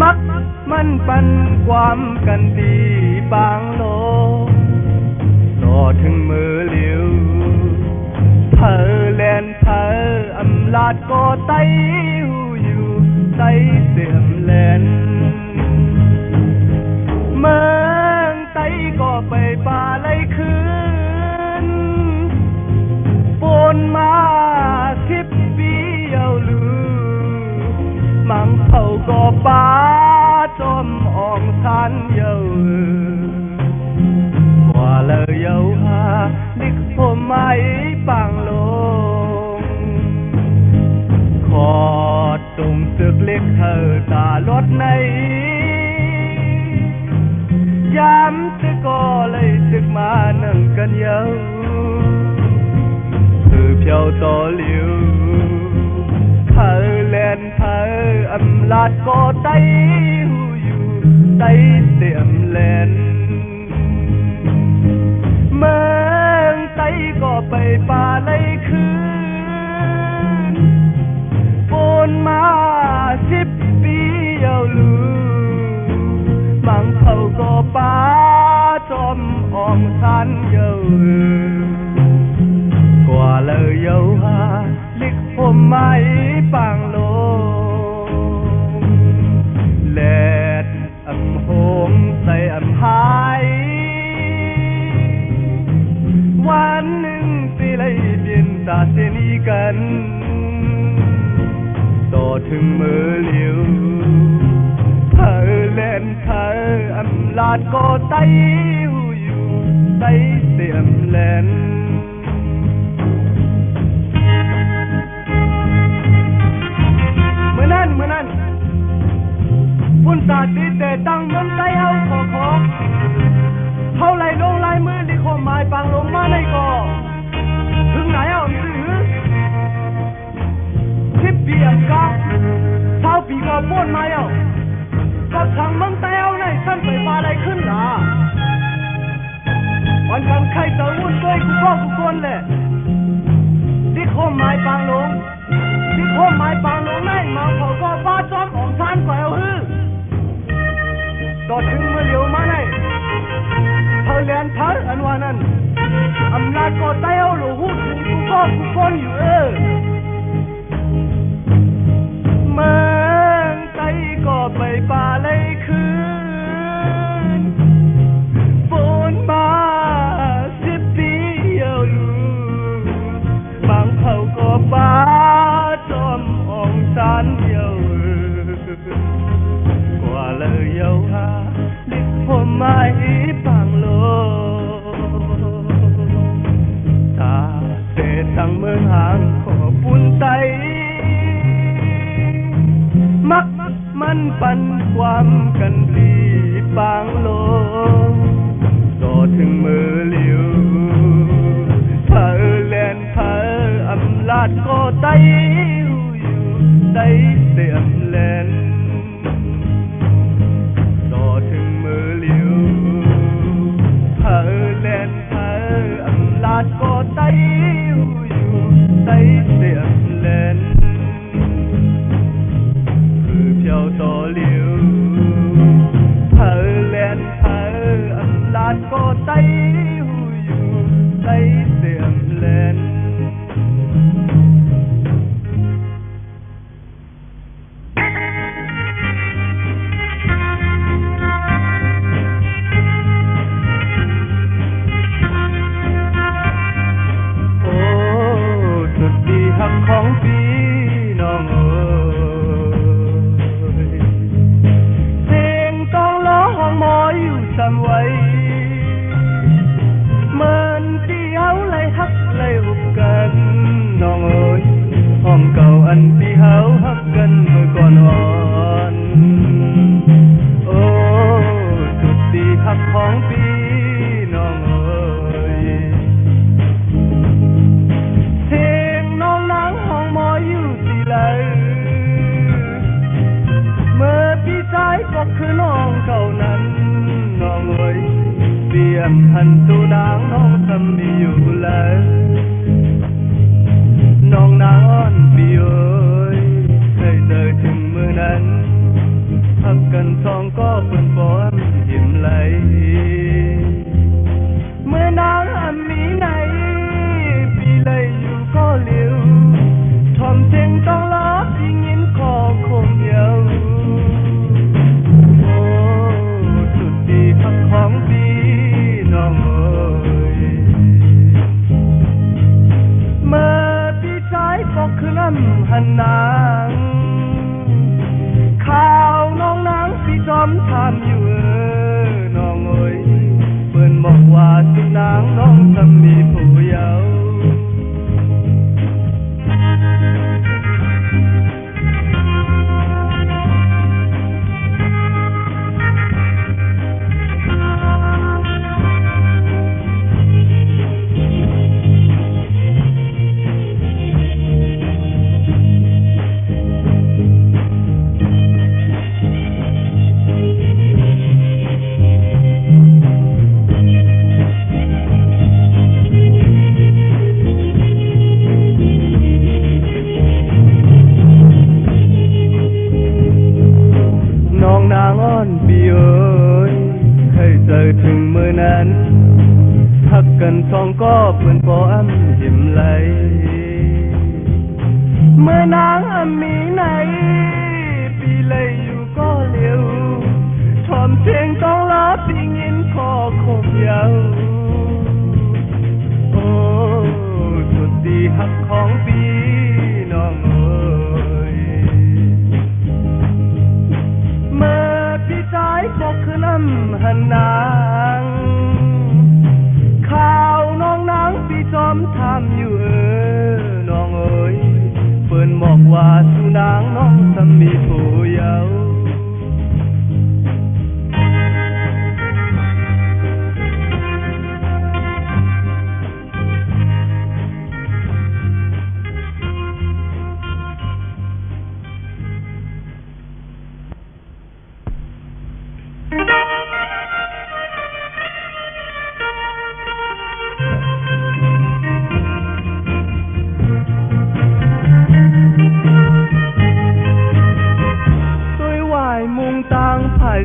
มักมันปันความกันดีบางโลต่อถึงมือเหลียวเผอแลนเผออำลาดก็ไต้หูอยู่ไต้เสียมแลนเมืองไต้ก็ไปป่าไล่คืนปนมา10 ปีเอาลือมังเขาก็ป่าจอมอ่องทันเยาว่าเลยเยาหาลิกผมไม่ปังลงขอดตรงตึกเล็กเธอตารถในย้ำจะก็เลยตึกมานั่งกันเยาคือเพียวต่อเหลียวเธอแลนเธออำลาดก็ไต้หูอยู่ไต้เสียมแลนเมืองไต้ก็ไปป่าไล่คืนฝนมา10 ปีเอาลือมังเขาก็ป่าจอมอ่องทันเยากว่าเลยเยาหาลิกผมไม่ปังลงแลดอำโหงใส่อำหายวันหนึ่งสิเลยเปลี่ยนตาเสนีกันต่อถึงมือเหลียวเธอเล่นเธออำลาดก็ไต้หูอยู่ไต้เสียมแลนเมื่อนั้นบุญศาสตร์ดีแต่ตั้งน้ำใจเอาขอเท่าไรลงลายมือลิขมหมายปังลงมาในก่อถึงไหนเอาซื้อ10 ปีอันกา20 ปีก็ป้นมาเอาก็ทางมังแต้วในท่านไปมาอะไรขึ้นล่ะวันกันใครจะวุ่นด้วยกูพ่อกูคนแหละลิขมหมายปังลงลิขมหมายปังลงในมาเขาก็บ้าจอมของท่านก็เอาฮือต่อถึงเมื่อเดียวมาในเธอเลียนเธออันว่านั้นอำนาจก็ไต้เอาหลูหูถึงกูก็กูคนอยู่เมืองไต้ก็ไปป่าไล่คืนฝนมา10 ปีเอาลูบางเขาก็ป่าจอมอ่องสันเยากว่าเลยเยาหาลิกผมไม่ปังโลตาเสดทั้งเมืองห่างขอปุ่นไตมักมันปันความกันดีปางโลต่อถึงมือเหลียวเธอแลนเธออำลาดก็ไต้หูอยู่ไต้เสียมแลนต่อถึงมือเหลียวเธอแลนเธออำลาดก็ไต้หูอยู่ไต้เสียมแลนคือเพียวต่อเหลียวเธอแลนเธออำลาดก็ไต้หูอยู่ไต้เสียมแลนของปี นั้นหักกันสองก็เพิ่นบ่อ้ำหิมไหลเมื่อนางอ้ำมีไหนปีเลยอยู่ก็เลี้ยวชอมเสียงต้องลาปียินคอคมยาวโอ้สุดดีหักของปีน้องเอ้ยเมื่อพี่ชายปกขึ้นอ้ำหันนางข่าวน้องนางพี่จอมทำอยู่น้องเอ้ยเปิ้นบอกว่าสุนางน้องสามีผู้เยาว์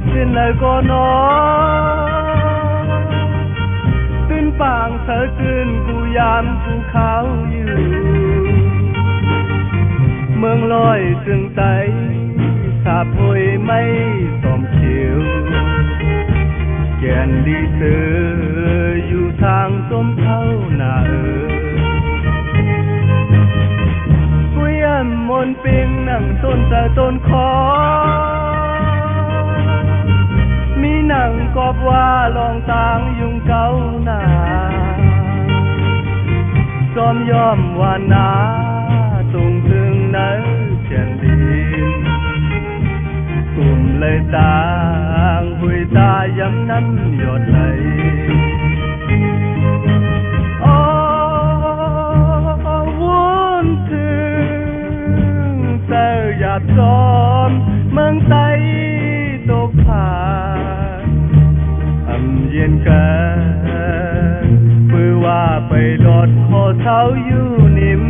เส้นแล้วก็นอนตื่นปางเธอตื่นกูยามกูขาวอยู่เมืองลอยจึงไตสาบหวยไม่ตอมเขียวแก่นดีเธออยู่ทางต้มเท่าหน้ากูยันมนปิงนั่งต้นแต่ต้นคอมีหนังกอบว่าลองตางยุงเก้าหนาจอมยอมว่านาตรงถึงไหนแผ่นดินกลุ่มเลยต่างหุยตาย้ำนั้นหยดไหลโอ้วุ่นถึงเจ้าหยาบจอมเมืองไตตกผาเย็นกันปือว่าไปหลอดคอเท้าอยู่นิ่ม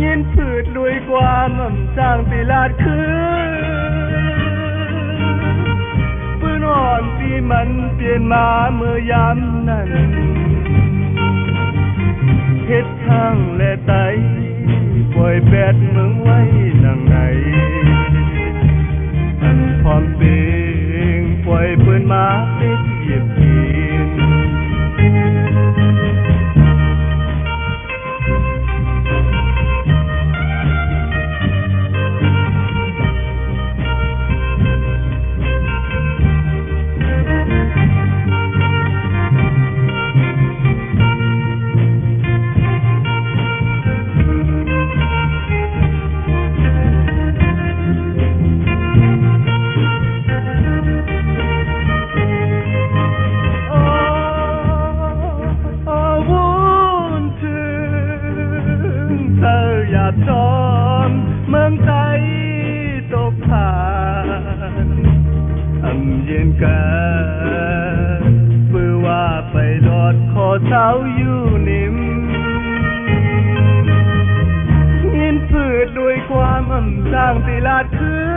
ยินผืดลุยความจางตีลาดคือปืนอ่อนที่มันเปลี่ยนมาเมื่อยามนั้นเฮ็ดข้างและไตปล่อยแปดเมืองไว้นังไหนอันความเป็นปล่อยเปิ้นมาติดเหยียบกินจอมเมืองไทยตกผ่านเย็นกันปือว่าไปหลอดคอเท้าอยู่นิ่มยินฝืดด้วยความสร้างตีลาดคือ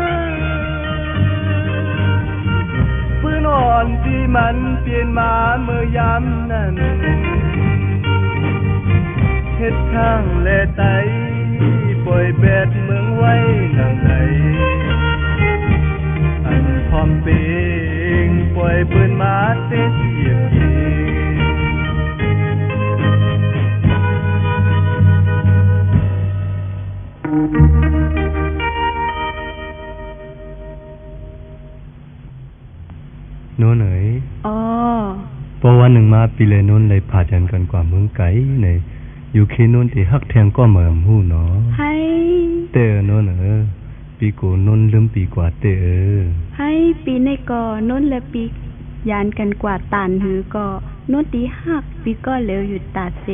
ปืนอ่อนที่มันเปลี่ยนมาเมื่อยามนั้นเฮ็ดข้างและไตปล่อยแบดเมืองไว้นังไหนอันพร้อมเป่งปล่อยปืนมาเตะเหยียบยิงโน่นเอ๋ยอ๋อพอวันหนึ่งมาปีเลยโน่นเลยผ่าจันกันกว่าเมืองไกลในอยู่เคโน่นที่ฮักแทงก็เหมือนหูเนาะให้เตอโน่นปีโกโน่นลืมปีกว่าเตอให้ปีในก่อโน่นและปียานกันกว่าตานหือก็โน่นตีฮักปีก็เหลวอยู่ตาเซ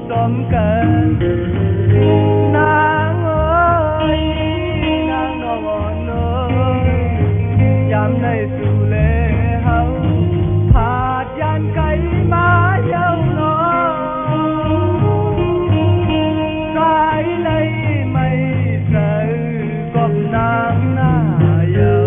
จอมกันนางเอ้ยนางนองอ่อนเอ้ยยามในสู่เลเฮาขาดยานไก่มาเย้านอสายเลยไม่เจอกบนางหน้าเย้า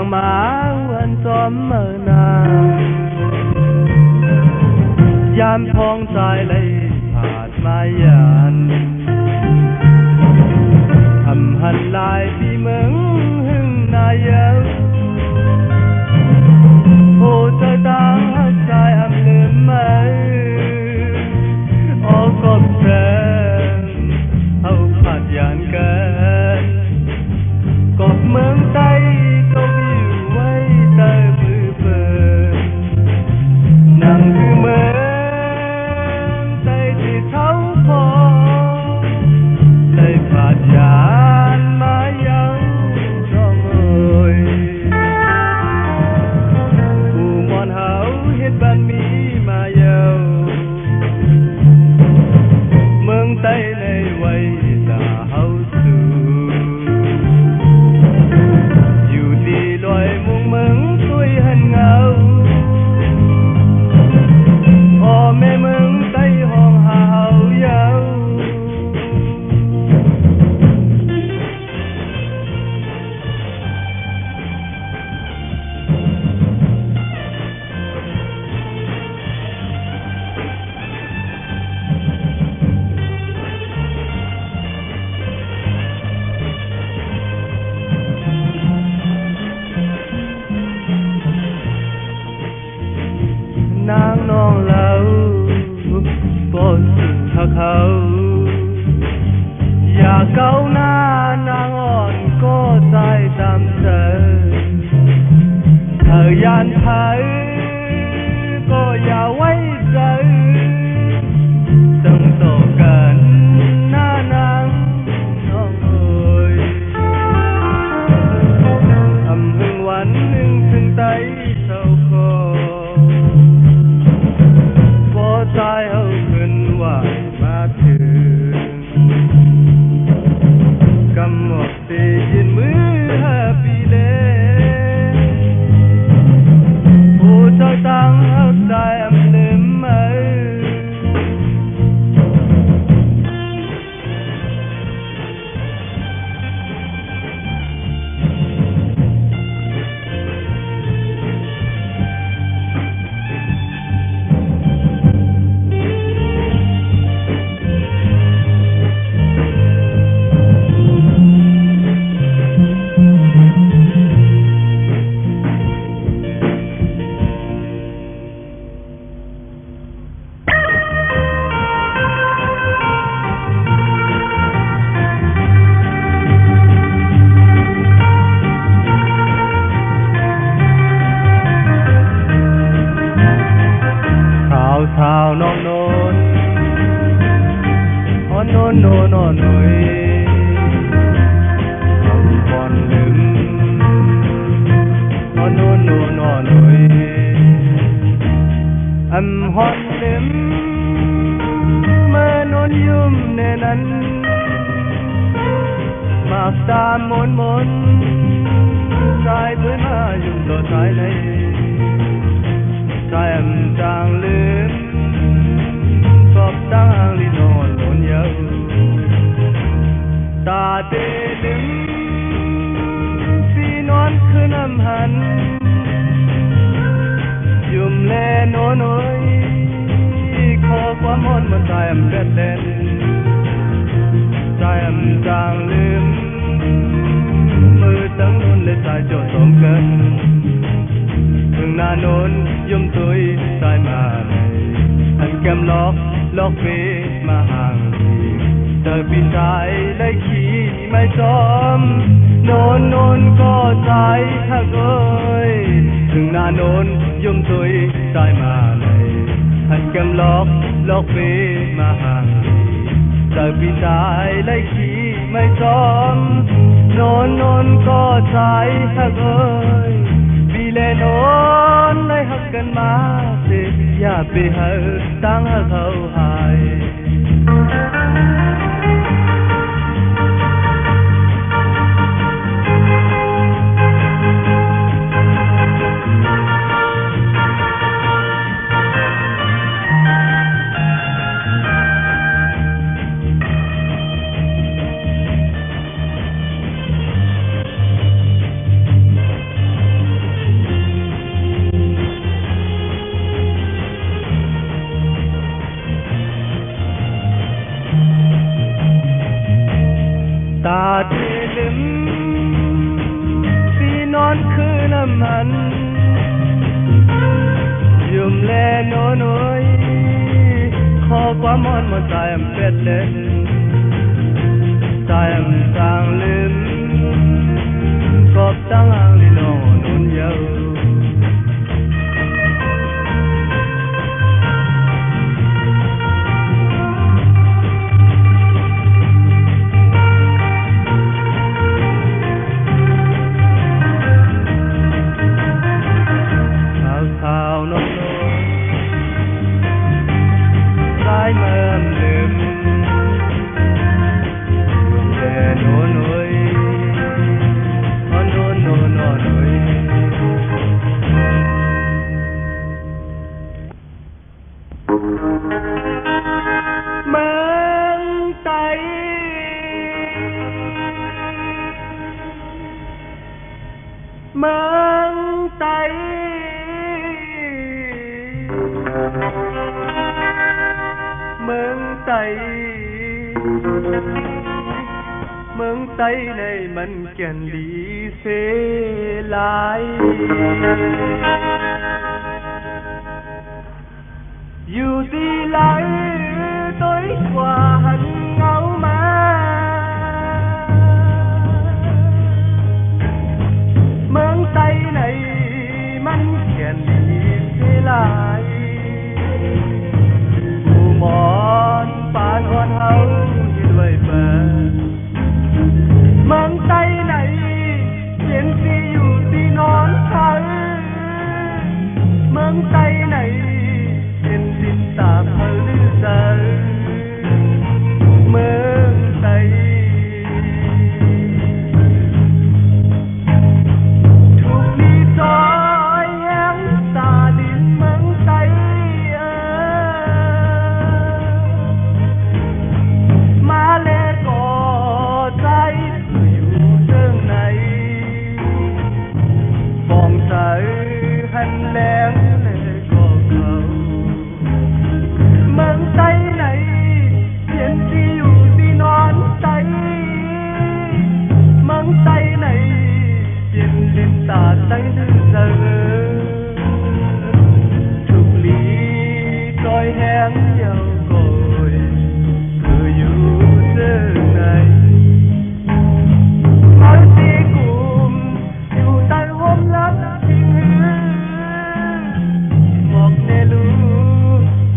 างมาวันจอมเมื่อนายามพองใจเลยผ่านมายันทำหันลายที่เมืองหึงนายเยาโอ้ใจตั้งใจอำลืมไหมโอ้กบแทนเอาผัดยานเกินกบเมืองใต้ก็วิวไว้ใต้มือเปิดนั่งคือเมืองใต้ที่เขาพอเลยผัดยานมาเย้าน้องเอ๋ยผู้มอนเฮาเฮ็ดบ้านมีมาเย้าเมืองใต้ในวัยตาเฮาสู่อยู่ดีลอยมุงเมืองสวยหันเงาโอ้แม่เมืองใต้ห้องหาเฮาเย้านางน้องเล่าบ่สุขถ้าเขาอยากเก้าหน้านางอ่อนก็ใจตามเธอเธอยานไทยก็อย่าไว้ใจต้องต่อกันหน้านางน้องเอ๋ยทำถึงวันหนึ่งถึงไตเท่าคอพอใจเอาขึ้นไหวมาถึงกำหนดตียินมือปีเลโอ้ใจตั้งเอาใจอำลืมไหมสาวน้องโนนอ๋อโนนโนนโนยคำก่อนลืมอ๋อโนนโนนโนยฮอนลืมเมื่อนนยุ่มในนั้นมากตามมนใจด้วยมายุ่มต่อใจเลยใจจางลืมกอบตั้งลินอนหลนเยาตาเตลืมสีนอนคือน้ำหันยุ่มแลโนนอยขอความมนมันใจเด็ดเด่นใจจางลืมมือตั้งนุนเลยใจโจทย์สมเกินถึงหน้าโนนยุ่มตุยใจมาเลยอันแก้มล็อกเฟมาห่างเธอปีนใจได้ขี่ไม่จอมโนนก็ใจถ้าเกยถึงหน้าโนนยุ่มตุยใจมาเลยอันแก้มล็อกเฟมาห่างเธอปีนใจได้ขี่ไม่จอมโนนก็ใจถ้าเกยเลโนนได้หักกันมาสิอย่าไปหาตั้งหาเขาหาย เทลิมสีนอนคือน้ำมันยุ่มแลโนโนยขอความมอนมาใจมเป็ดเล่นใจมจางลืมกบตั้งอ่างลิโนนุนเยาข้าวนนสายเมื่อลืมเล่นโนโนยโนโนโนโนโนยเมืองไทยเมืองไทยเมืองไทยเมืองไทยในมันแก่นดีเสลายอยู่ที่ไหลต้อยกว่าหันเงามาเมืองไทยในมันแก่นดีเสลายผู้มอนปานอ่อนเฮาที่ด้วยเปิดเมืองไทยไหนเห็นที่อยู่ที่นอนเธอเมืองไทยไหนเห็นดินตาเธอหรือเธอเมืองไทยถูกลีซอยแห่งตาดินเมืองไทยมาเลก่อใจอยู่เรื่องไหนฟองใสหันแรงเลยก็เขาเมืองไทยไหนเห็นที่อยู่ที่นอนไทยเมืองไทยไหนเห็นลินตาไทยดื้อเธอถูกลีซอยแห้งเยาโกยคืออยู่เรื่องไหนมาตีกลุ่มอยู่ใต้ห่มลับทิ้งหมอกเนลู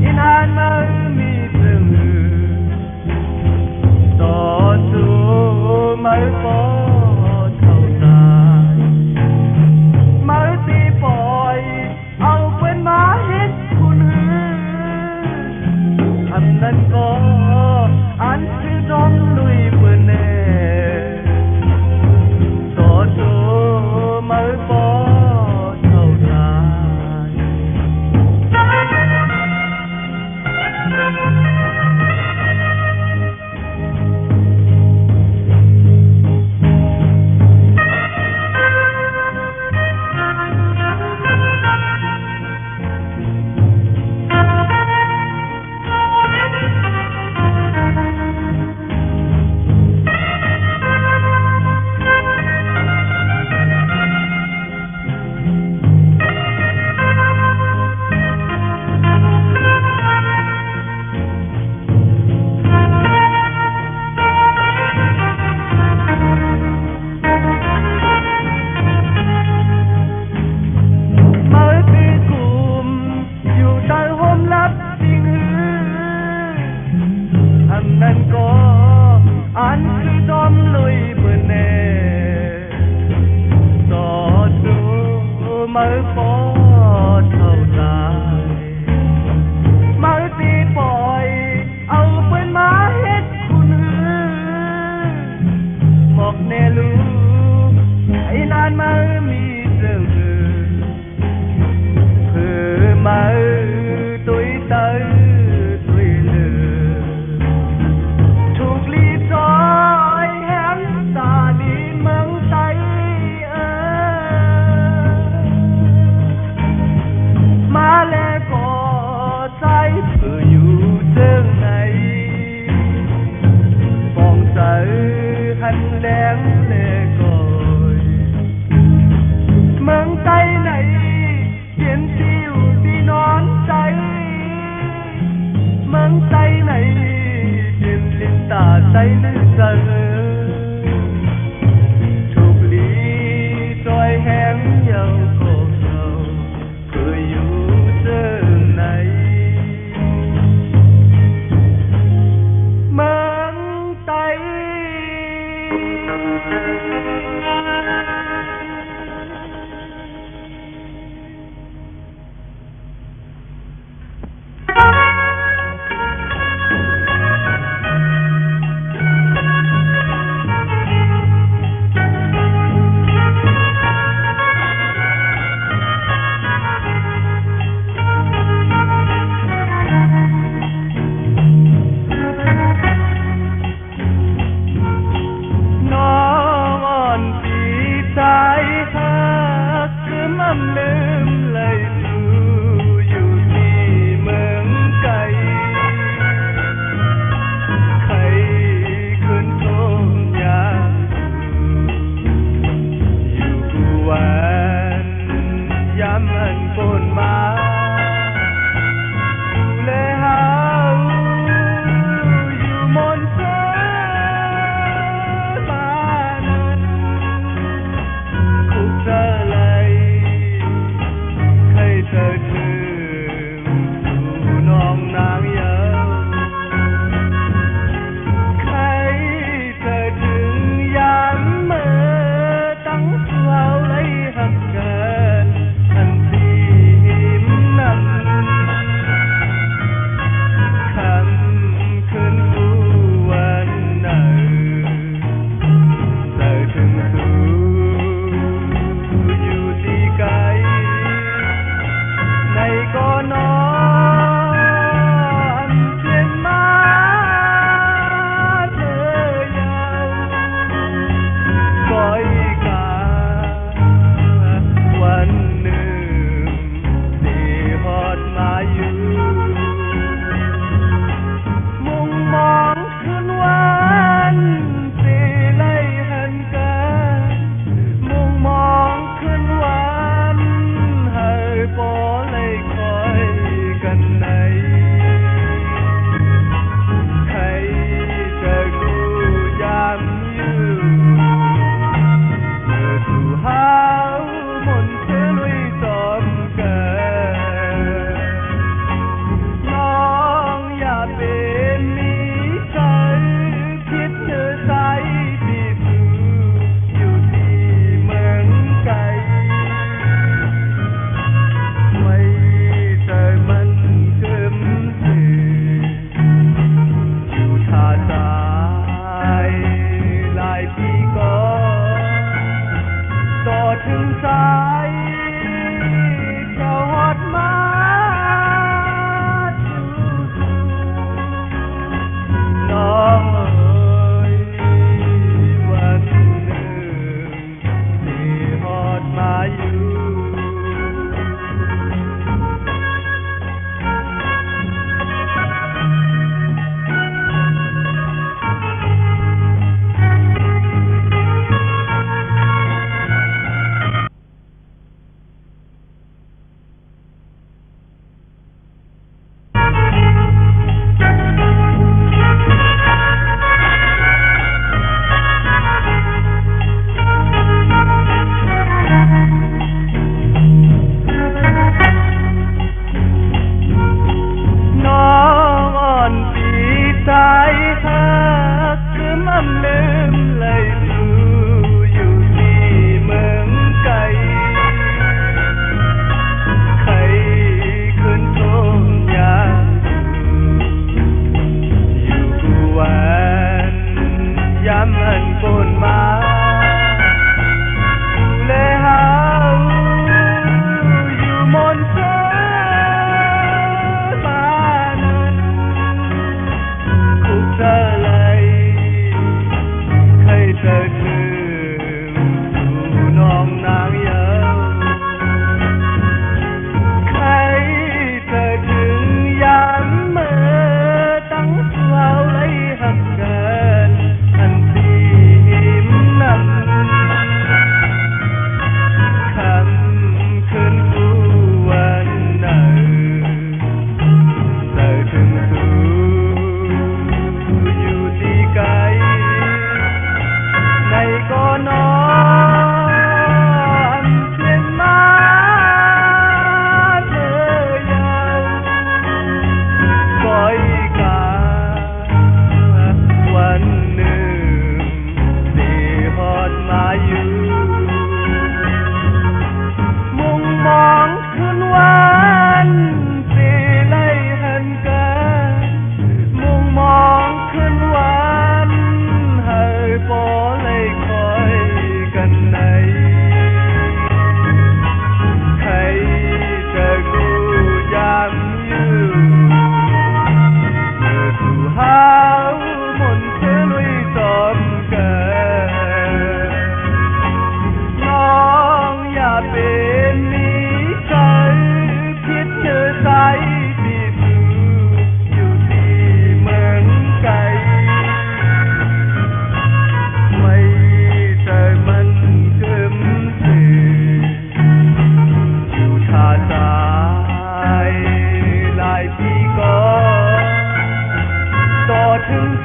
อินานมามีเพื่อนต่อสู้ไม่พอเท่าตายมาตีปล่อยเอาเป็นมาฮิตคุณอันนั้นก็อันคือน้องลุยเพื่อนแน่ต่อสู้ไม่พอเท่าตาย là tay lư giờ thuộc lý tôi hẹn nhau cổ sầu cười yêu giờ này mang tay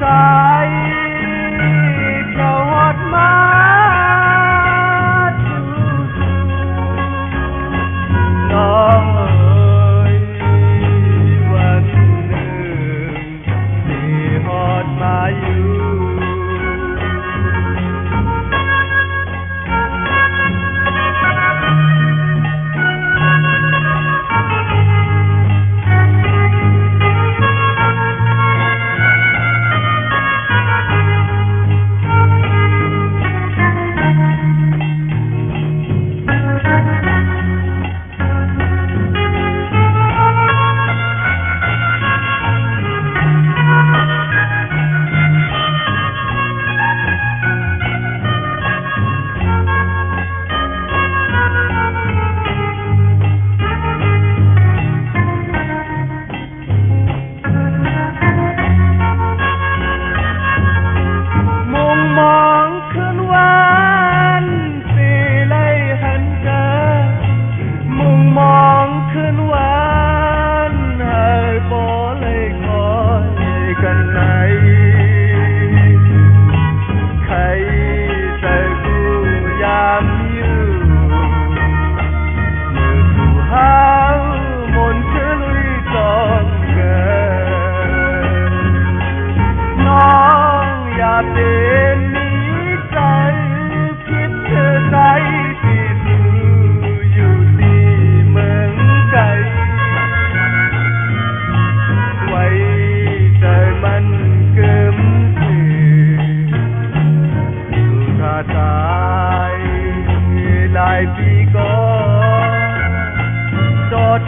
สายเจ้าฮอดมาน้องเอ๋ยวันหนึ่งที่ฮอดมาอยู่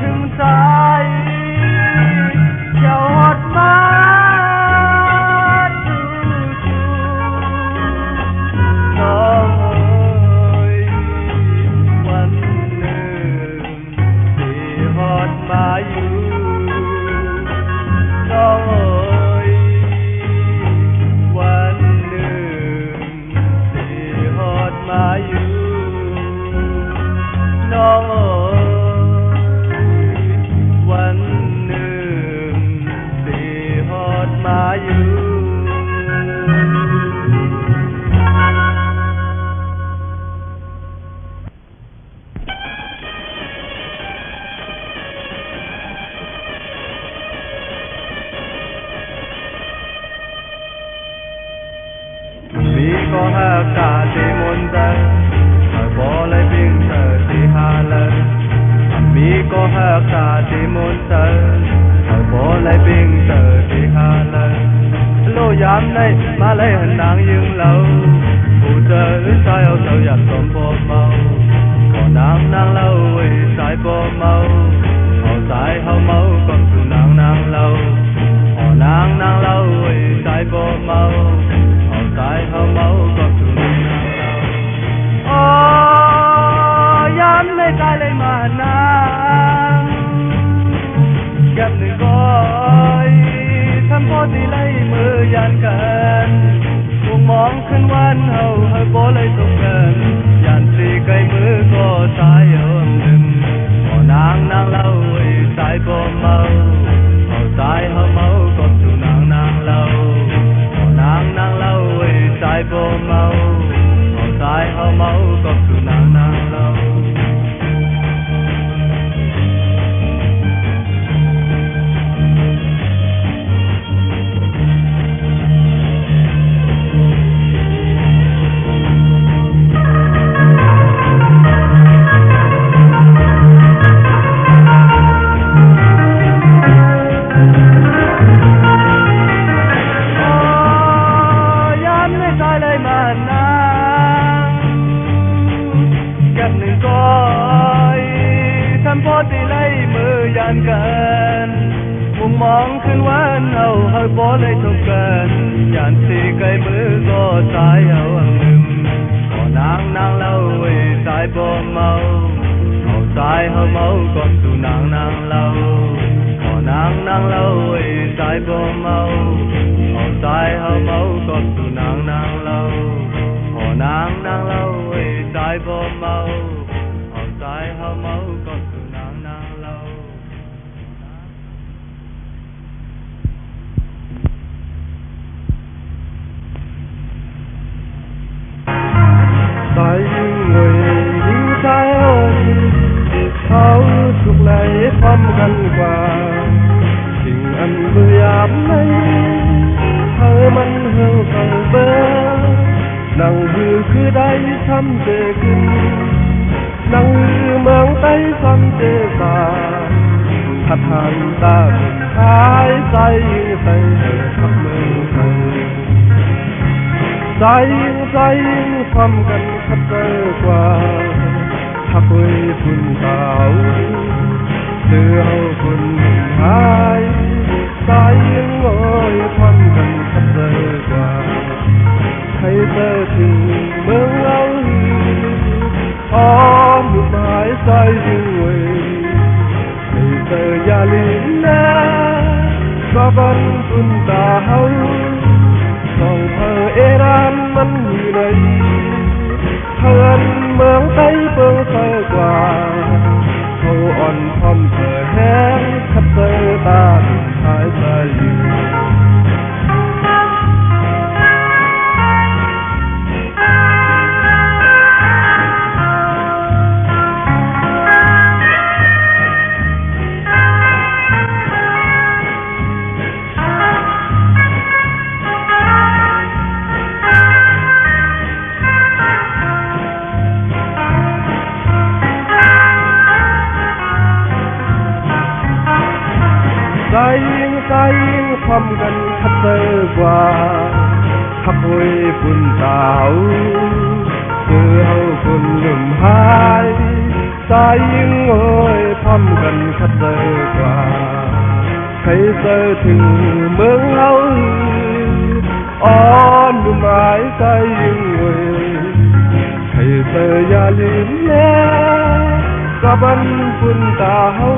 ถึงสายเจ้าฮอดมาน้องเอ๋ยวันหนึ่งที่ฮอดมาอยู่น้องเอ๋ยวันหนึ่งที่ฮอดมาอยู่น้องเอ๋ยวันหนึ่งที่ฮอดมาอยู่มีก็หากาที่มนต์ใจบ่เลยบิ่งเธอที่หาเลยมีก็หากาที่มนต์ใจบ่เลยบิ่งเธอที่หาเลยโลยามในมาเลยหันนางยืงเหล่าผู้เจอสายเอาเธออยากสมบ่เมาก็นางเล่าไว้สายบ่เมาเอาสายเฮาเมาก็คือนางเล่าเอานางเล่าไว้สายบ่เมาเอาสายเฮาเมาก็คือนางเล่าอ๋อยามในใจเลยมานางเก็บหนึ่งก้อยทำพอดีเลยมือยันกันวงมองขึ้นวันเฮาบ่เลยตกกันยันสีไกลมือก็สายเอาหนึ่งพอนางเล่าไว้สายบ่เมาเอาสายเฮาเมาก็สู่นางเล่าพอนางเล่าไว้สายบ่เมาเอาสายเฮาเมาก็สู่นางเล่าพอดีเลยมือยันกันมุมมองขึ้นวันเฮาบ่เลยทบกันยันสีไกลมือก็สายเอาอันหนึ่งก็นางเล่าไว้สายบ่เมาเอาสายเฮาเมาก็สู่นางเล่าก็นางเล่าไว้สายบ่เมาเอาสายเฮาเมาก็สู่นางเล่าก็นางเล่าไว้สายบ่เมาเอาสายเฮาเมาก็สู่นางเล่า ได้ช้ำเจขึ้นนังเมืองใต้ซ้ำเจตาทัดทานตาหนึ่งหายใจใส่ทักเมืองไทยใจความกันขัดเจอกว่าทักไว้ฝุ่นเตาเสือฝุ่นหายใจโง่ความกันขัดเจอกว่าให้เจอถึงเมืองเราอ้อมอยู่หมายใจยิ่งเว้ยให้เจออย่าลืมนะก็บันฝุ่นตาเฮาส่องเธอเอรานมันอยู่ในเพื่อนเมืองไต้เปิงเสือกว่าเขาอ่อนพร้อมเธอแห้งขัดเจอตาหายใจอยู่ใจยิ่งพร้อมกันขัดเจอกว่าทักไว้ฝุ่นเตาเสือฝุ่นลุ่มหายใจยิ่งโง่พร้อมกันขัดเจอกว่าให้เจอถึงเมืองเฮาอ่อนอยู่หมายใจยิ่งเว้ยให้เธออย่าลืมแน่ก็บันฝุ่นตาเฮา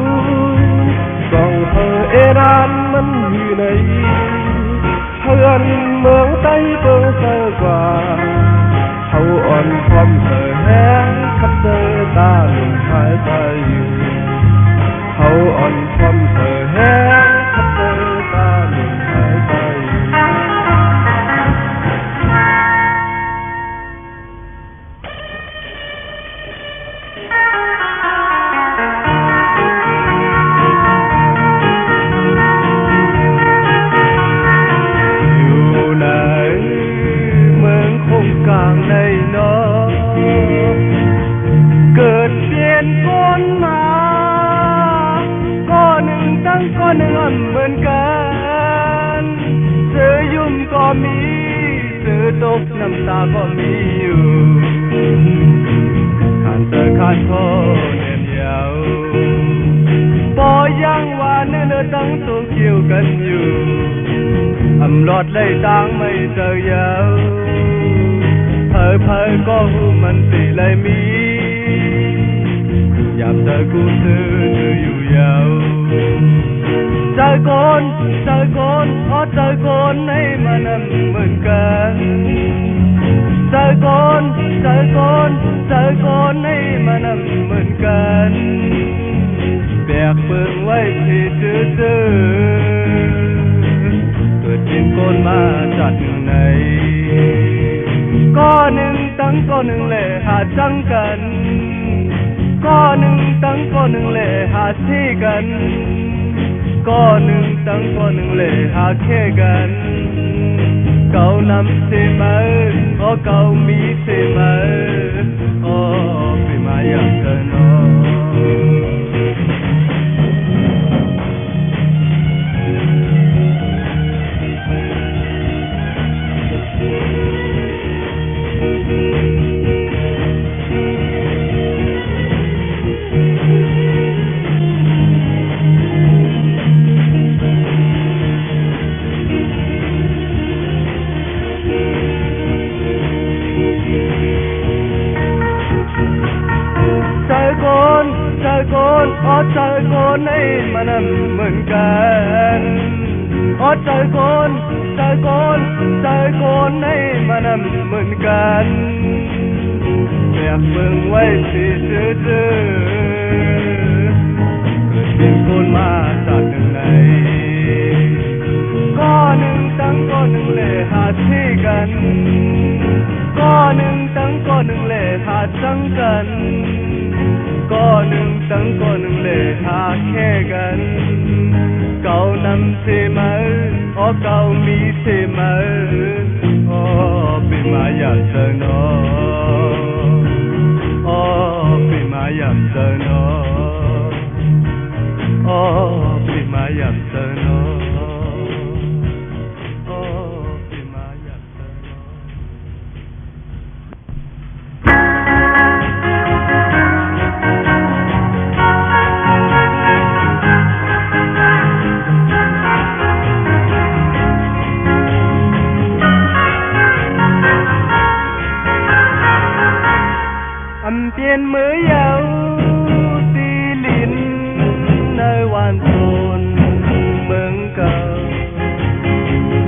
ส่องเธอเอรานมันอยู่ในเพื่อนเมืองใต้เปิงเสือกว่าเขาอ่อนพร้อมเธอแห้งขัดเจอตาหนุ่มหายใจอยู่เขาอ่อนพร้อมเธอแห้งขัดเจอตาหนุ่มหายใจอยู่ก็เนื้อเหมือนกันเสือยุ่มก็มีเสือตกน้ำตาก็มีอยู่ขาดเสือขาดคอเนียนยาวปอยังว่าเนื้อตั้งตัวเกี่ยวกันอยู่อำลอดเลยตั้งไม่เจอยาวเพอก็หูมันสิเลยมีอยากเจอกูเธออยู่ยาวใจก่อนเพราะใจก่อนให้มันเหมือนกันใจก่อนให้มันเหมือนกันแบกเบิ่งไว้ที่เจอเกิดเป็นคนมาจากไหนก้อนหนึ่งตั้งก้อนหนึ่งเลยหาจังกันก้อนหนึ่งตั้งก้อนหนึ่งเลยหาที่กันก้อนหนึ่งตั้งก้อนหนึ่งเลยหาแค่กันเก่านำเสมาเพราะเก่ามีเสมาไปมาอย่างกันเนาะใจคนให้มันเหมือนกันใจคนให้มันเหมือนกันอยากเบิ่งไว้ที่เจอเกิดเป็นคนมาจากไหนก้อนหนึ่งตั้งก้อนหนึ่งเลยหาที่กันก้อนหนึ่งตั้งก้อนหนึ่งเลยหาจังกันก้อนหนึ่งตั้งก้อนหนึ่งเลยหาแค่กันเก่านำเสมาเก่ามีเสมาเป็นมา Maya Sano Oh Maya Sano Oh Maya Sano Oh Maya Sano อันเปลี่ยนมือเยาตีลินในวันโซนเมืองเก่า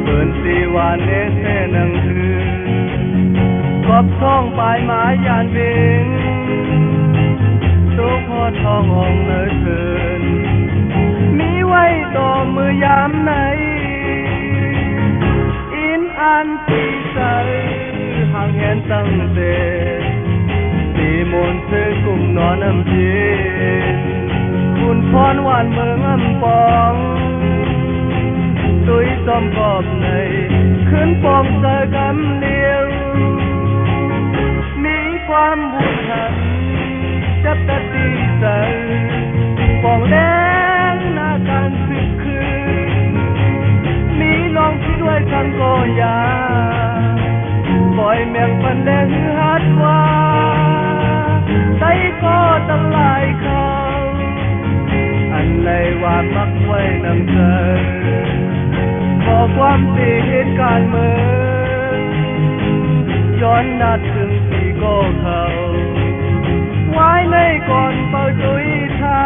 เปิดสีวานเนเสนังคือกอบท้องปลายไม้ยานเวงตัวพอทองห้องเนยเถินมีไว้ต่อมือยามไหนอินอันตีใสห่างเห็นตั้งเตตีมนต์ซื้อกลุ่มนอนน้ำเย็นคุณพรหวานเมืองอำปองตุยจอมกอบในขึ้นปองเจอกำเลียวมีความบุญหันจับตะตีใสปองแรงหน้าการสึกคืนมีน้องที่ด้วยกันก็ยาปล่อยแมงปันแดงหัดว่าใจก็ตะลายเขาอันในว่ามักไว้นำเธอขอความตีเหตุการณ์เมืองย้อนนัดถึงที่ก็เขาไว้ในก่อนเป่าจุยทา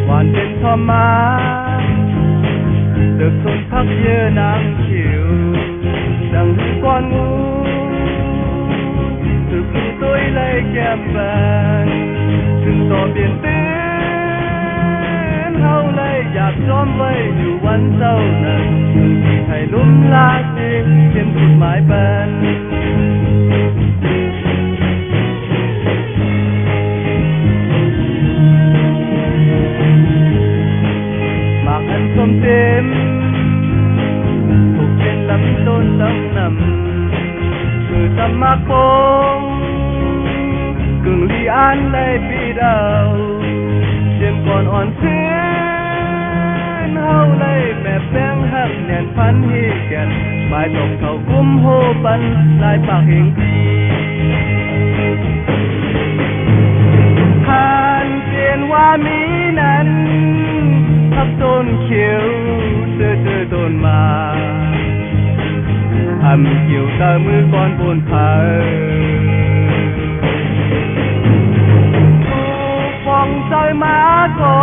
วันเป็นทอมาเดือกทนพักเยอะนางขิวดังที่ก้อนงูถึกลูตัวเลยแก้มแบนถึงต่อเปลี่ยนเตือนเฮาเลยอยากจอมไว้อยู่วันเจ้านั้นถึงที่ไทยลุ่มลาเองเขียนกฎหมายแบนอันสมเต็มถูกเป็นลำต้นตั้งนำคือตำมักปงกึ่งลีอันได้ปีดาวเชียงก่อนอ่อนชื้นเฮาเลยแม่แป้งหักแน่นพันฮีแก่นหมายตกเขากุ้มโหปันลายปากเฮงพีผ่านเปลี่ยนว่ามีนั้นทับต้นเขียวเจอต้นมาอำเกี่ยวตามือก่อนบนผาถูกฟองใจมาก่อ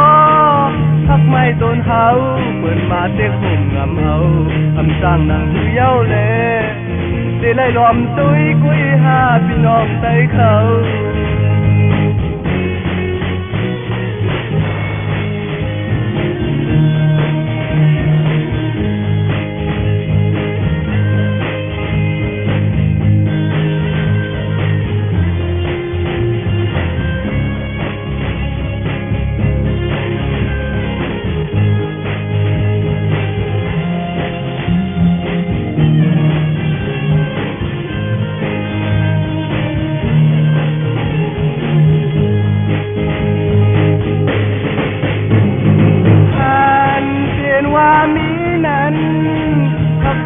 ทักไม่ต้นเฮาเปิดมาเต็กหุ่มงำเฮาอำจ้างนางผู้เย้าเล่ได้ไล่ล้อมตุยกุยหาพี่น้องใจเขา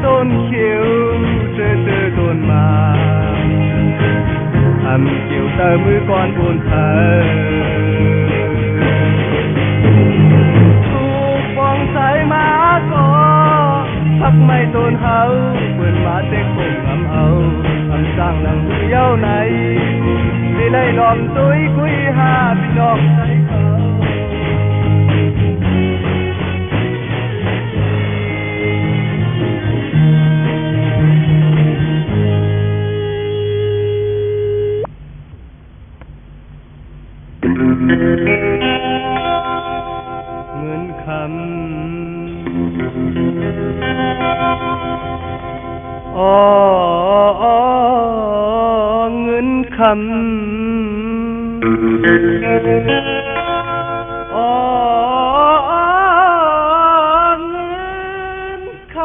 ต้นเขียวเจอต้นมาอำเกี่ยวตามือก่อนบนผาถูกฟองใส่มาก่อพักไม่ต้นเฮาเปิดมาเต็กผมอำเอาอำสร้างนางผู้เย้าไหนได้ไล่ล้อมตุยกุยหาพี่น้องใจเขา อ๋อเงินคำอ๋อเงินค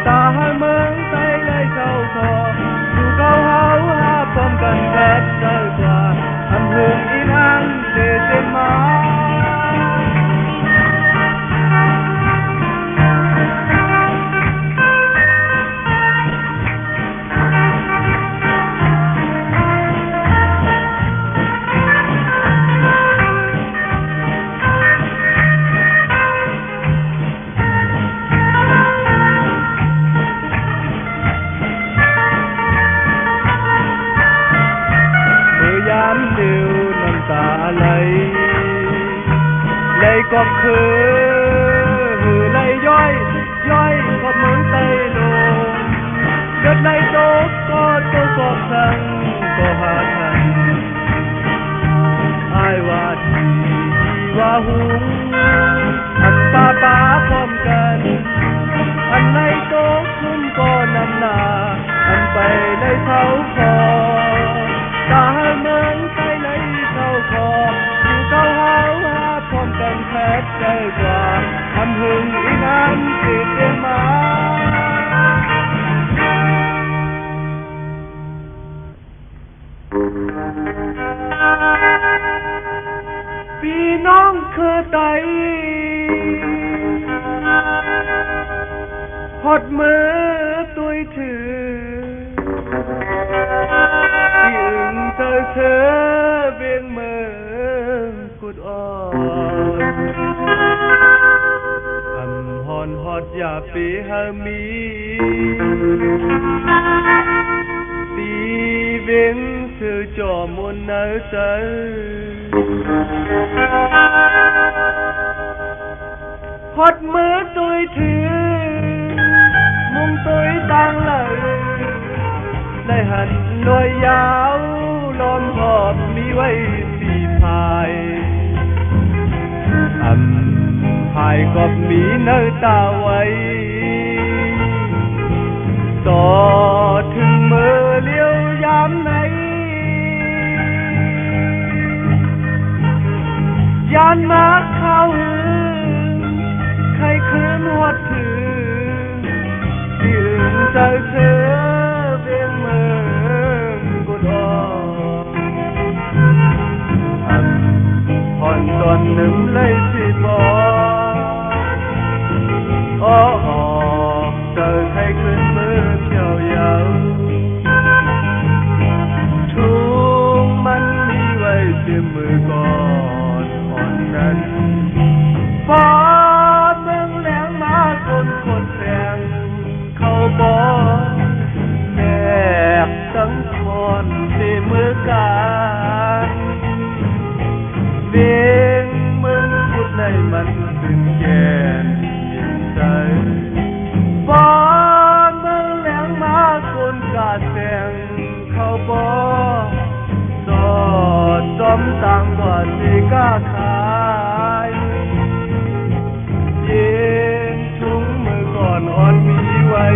ตาเมืองไตไล่เจ้าคอ อะไรเลยก็คือเลยย่อยก็เหมือนไตโลเกิดในโตก็ก็สั่งก็หาทันอายว่าดีว่าหุงอันป้าพร้อมกันอันในโตคุ้มก็นำหน้าอันไปในเท้าคอตาเหมือนไปในเท้าคออยู่เก้าหาพร้อมกันแท้ใจกว่าทำหึงอีนั้นติดมาพี่น้องคือไตหดมือตุยถือที่อึ่งเธอเบียงเมืองกุดอ่อนอำหอนฮอดอย่าปีหามีตีเบียงสื่อจอมนเนอใจหดมือตุยถือมุมตุยตังเลยได้หันหน่วยยาวล้อมขอบมีไว้สีพายพายก็มีเนื้อตาไว้ต่อถึงมือเลี้ยวยามไหนยานมาเข้าใครคืนหัวถือที่อื่นเธอเบียงเมืองกุดอ่อนผ่อนตอนหนึ่งเลยสิบอกอ๋อเจอใครคืนมือเที่ยวยาวทุกมันมีไว้เสียมือก่อนอ่อนนั้นพอเมืองแหลงมาคนแทงเขาบอกแยกทั้งคนที่มือกันเบียงมึงพูดในมันถึงแก่นยินใจพอเมืองแหลงมาคนกาแทงเขาบอกสอดจอมต่างกว่าที่กล้าขายเย็นถุงมือก่อนอ่อนมีไว้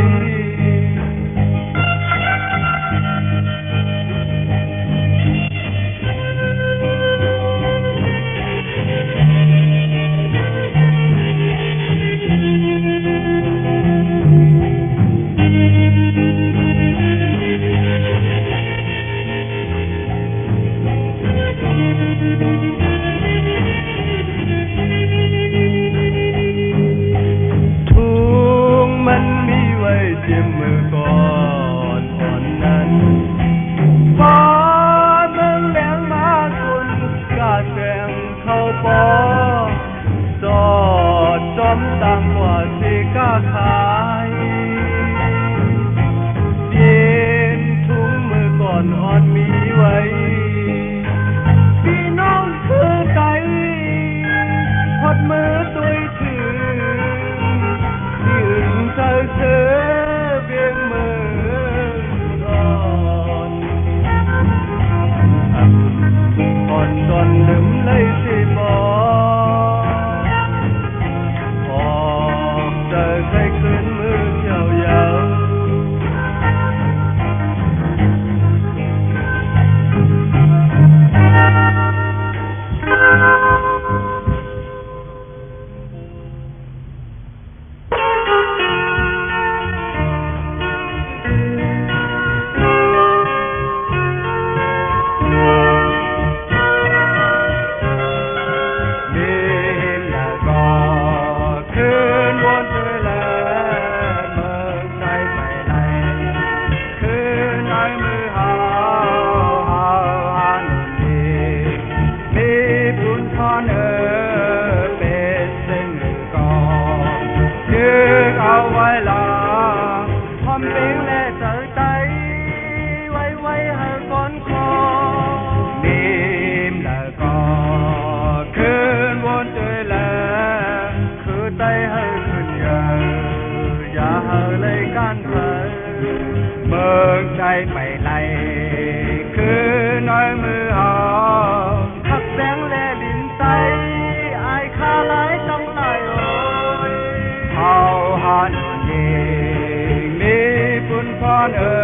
มือก่อนอ่อนนั้นพอเมืองแหลงมาคนกาแสงเข้าปอสอดจอมต่างกว่าสิกล้าขายเย็นถุงมือก่อนอ่อนมีไว้พี่น้องคือไตหดมือตุยถือที่อื่นเธอเบียงเมือง เบิกใจไปไล่คือน้อยมือเอา ขักแสงแลลินใสอายคาหลายจังหลายโอ้ย เฮาหันเยมีบุญพรเอ่